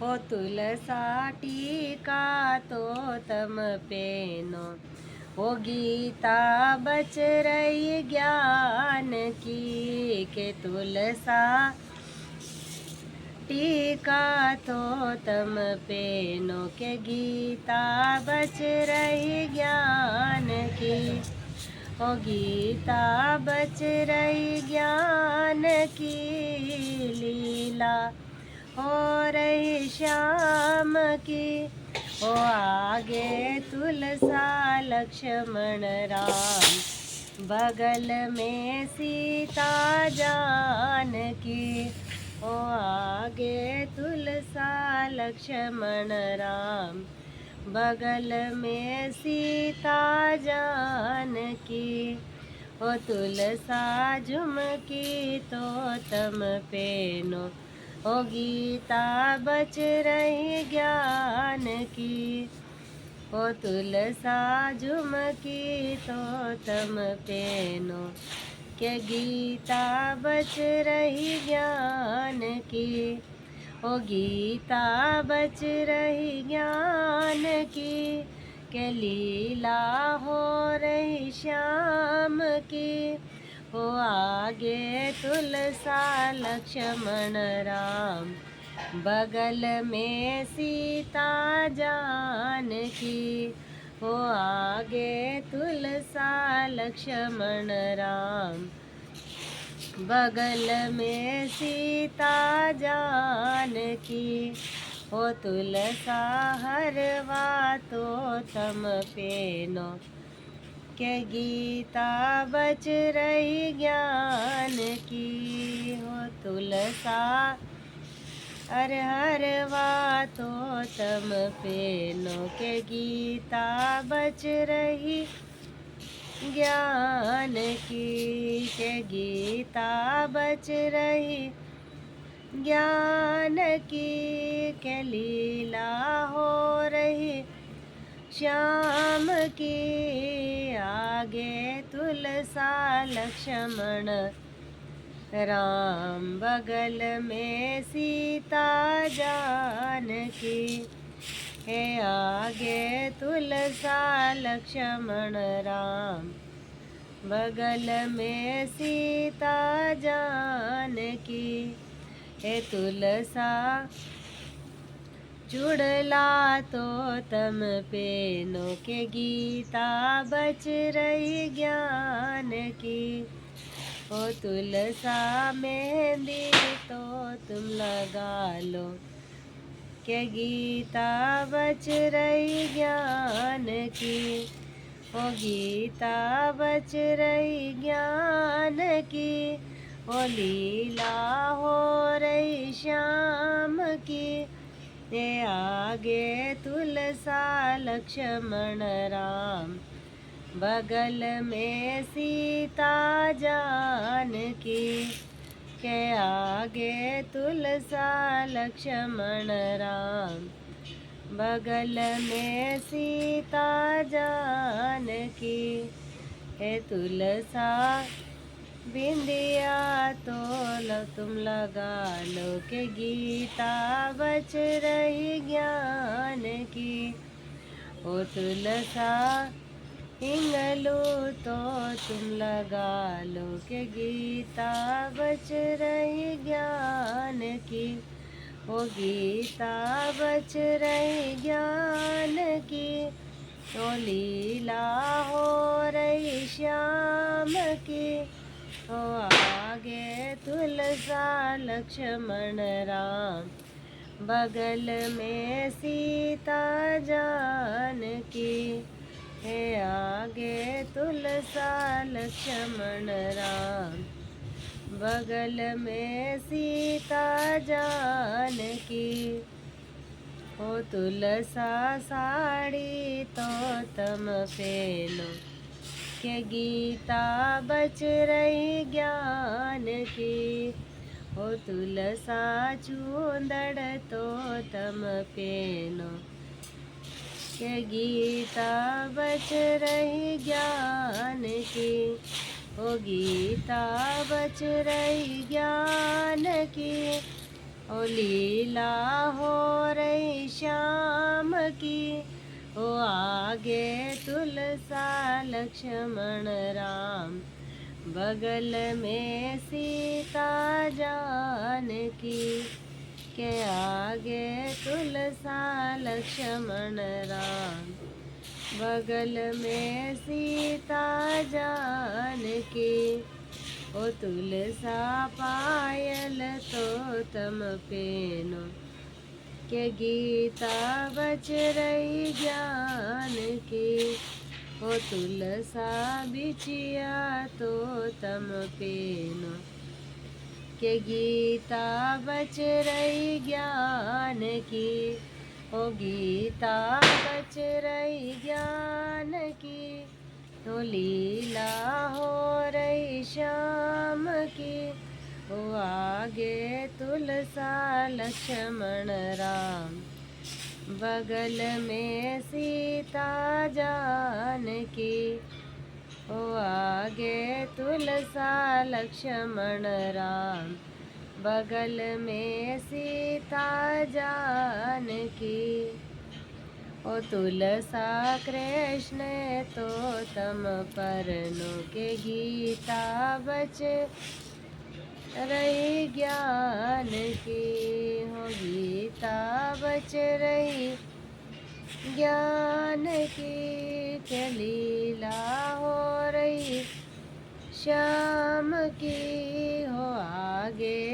हो तुलसा टीका तो तम पेनो, हो गीता बच रही ज्ञान की। के तुलसा टीका तो तम पेनो, के गीता बच रही ज्ञान की। ओ गीता बच रही ज्ञान की, लीला हो रही श्याम की। ओ आगे तुलसा लक्ष्मण राम, बगल में सीता जानकी। ओ आगे तुलसा लक्ष्मण राम, बगल में सीता जानकी। ओ तुलसा झुमकी तो तम पेनो, ओ गीता बच रही ज्ञान की। ओ तुलसा झुमकी तो तम पेनो, के गीता बच रही ज्ञान की। ओ गीता बच रही ज्ञान की, के लीला हो रही श्याम की। ओ आगे तुलसा लक्ष्मण राम, बगल में सीता जानकी। हो आगे तुलसा लक्ष्मण राम, बगल में सीता जानकी। हो तुलसा हरवा तो तम पेनो, के गीता बच रही ज्ञान की। हो तुलसा हर हरवा तो तम पेनो, के गीता बच रही ज्ञान की। के गीता बच रही ज्ञान की, के लीला हो रही श्याम की। आगे तुलसा लक्ष्मण राम, बगल में सीता जानकी। हे आगे तुलसा लक्ष्मण राम, बगल में सीता जानकी। हे तुलसा चुड़ला तो तम पेनो, के गीता बच रही ज्ञान की। ओ तुलसा मेहंदी तो तुम लगा लो, के गीता बच रही ज्ञान की। ओ गीता बच रही ज्ञान की, ओ लीला हो रही श्याम की। ये आगे तुलसा लक्ष्मण राम, बगल में सीता जानकी। के आगे तुलसा लक्ष्मण राम, बगल में सीता जानकी। हे तुलसा बिंदिया तो तुम लगा लो, के गीता बच रही ज्ञान की। ओ तुलसा हिंगलू तो तुम लगा लो, के गीता बच रही ज्ञान की। ओ गीता बच रही ज्ञान की, ओ लीला हो रही श्याम की। ओ आगे तुलसा लक्ष्मण राम, बगल में सीता जानकी। हे आगे तुलसा लक्ष्मण राम, बगल में सीता जानकी। हो तुलसा साड़ी तो तम पेनो, के गीता बच रही ज्ञान की। हो तुलसा चूंदड़ तो तम पेनो, के गीता बच रही ज्ञान की। ओ गीता बच रही ज्ञान की, ओ लीला हो की। ओ आगे तुलसा लक्ष्मण राम, बगल में सीता जानकी। के आगे तुलसा लक्ष्मण राम, बगल में सीता जानकी। ओ तुलसा पायल तो तम पेनो, के गीता बच रही ज्ञान की। ओ तुलसा बिचिया तो तम पेनो, के गीता बच रही ज्ञान की। ओ गीता बच रही ज्ञान की। तो लीला हो रही श्याम की। ओ आगे तुलसा लक्ष्मण राम, बगल में सीता जानकी। ओ आगे तुलसा लक्ष्मण राम, बगल में सीता जानकी। ओ तुलसा कृष्ण तो तम परनो, के गीता बच रही ज्ञान की। हो गीता बच रही ज्ञान की। के लीला हो रही श्याम की। हो आगे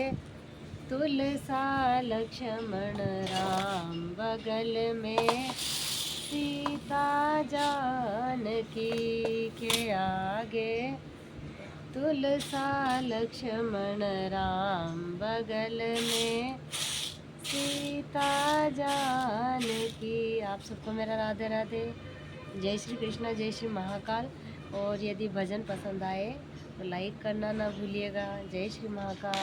तुलसा लक्ष्मण राम, बगल में सीता जानकी। के आगे तुलसा लक्ष्मण राम, बगल में सीता जानकी। आप सबको मेरा राधे राधे, जय श्री कृष्णा, जय श्री महाकाल। और यदि भजन पसंद आए तो लाइक करना ना भूलिएगा। जय श्री महाकाल।